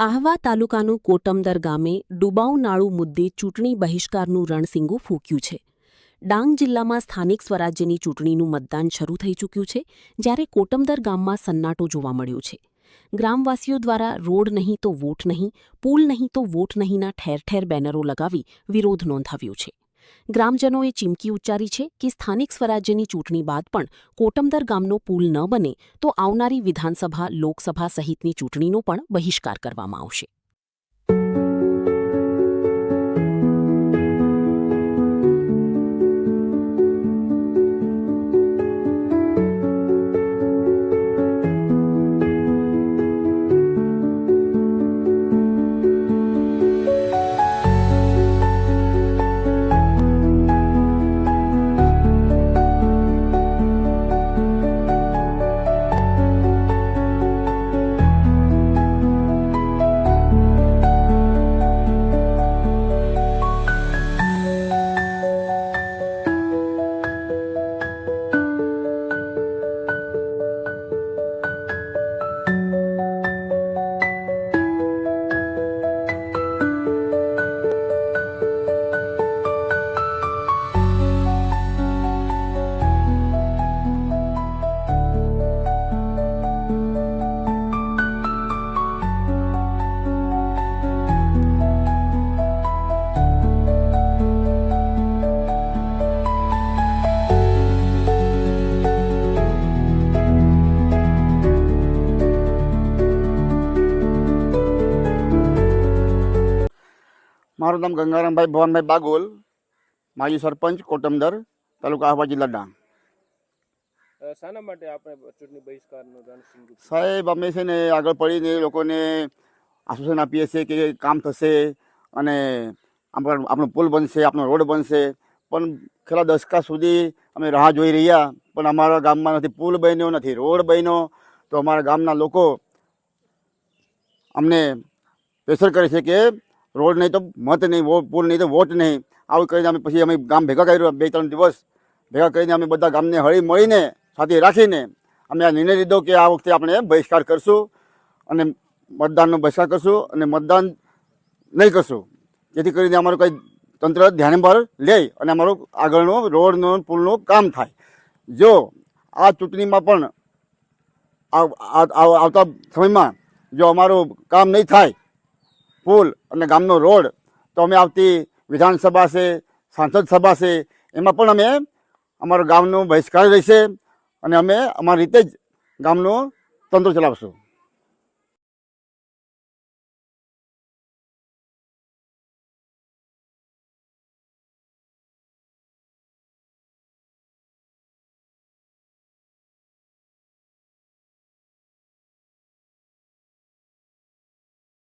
આહવા તાલુકાનું કોટમદર ગામે ડુબાઉ નાળું મુદ્દે ચૂંટણી બહિષ્કારનું રણસીંગું ફૂંક્યું છે. ડાંગ જિલ્લામાં સ્થાનિક સ્વરાજ્યની ચૂંટણીનું મતદાન શરૂ થઈ ચૂક્યું છે, જ્યારે કોટમદર ગામમાં સન્નાટો જોવા મળ્યો છે. ગ્રામવાસીઓ દ્વારા રોડ નહીં તો વોટ નહીં, પુલ નહીં તો વોટ નહીંના ઠેર ઠેર બેનરો લગાવી વિરોધ નોંધાવ્યો છે. ગ્રામજનોએ ચીમકી ઉચ્ચારી છે કે સ્થાનિક સ્વરાજ્યની ચૂંટણી બાદ પણ કોટમદર ગામનો પુલ ન બને તો આવનારી વિધાનસભા, લોકસભા સહિતની ચૂંટણીનો પણ બહિષ્કાર કરવામાં આવશે. મારું નામ ગંગારામભાઈ ભવનભાઈ બાગોલ, માજી સરપંચ કોટમદર, તાલુકા આહવા, જિલ્લા ડાંગ. શાના માટે આપણે ચૂંટણી બહિષ્કારનો રણસીંગું? સાહેબ, અમે છે ને આગળ પડીને લોકોને આશ્વાસન આપીએ છીએ કે કામ થશે અને આપણો પુલ બનશે, આપણો રોડ બનશે, પણ છેલ્લા દશકા સુધી અમે રાહ જોઈ રહ્યા, પણ અમારા ગામમાં નથી પુલ બન્યો, નથી રોડ બન્યો. તો અમારા ગામના લોકો અમને પ્રેશર કરે છે કે રોડ નહીં તો મત નહીં, પુલ નહીં તો વોટ નહીં. આવું કરીને અમે ગામ ભેગા કર્યું. 2-3 દિવસ ભેગા કરીને અમે બધા ગામને હળી મળીને સાથે રાખીને અમે આ નિર્ણય લીધો કે આ વખતે આપણે બહિષ્કાર કરશું અને મતદાનનો બહિષ્કાર કરશું અને મતદાન નહીં કરશું, જેથી કરીને અમારું કંઈ તંત્ર ધ્યાન પર લે અને અમારું આગળનું રોડનું પુલનું કામ થાય. જો આ ચૂંટણીમાં પણ આવતા સમયમાં જો અમારું કામ નહીં થાય, પુલ અને ગામનો રોડ, તો અમે આવતી વિધાનસભા છે, સાંસદ સભા છે, એમાં પણ અમે અમારા ગામનો બહિષ્કાર રહેશે અને અમે અમારી રીતે જ ગામનું તંત્ર ચલાવશું.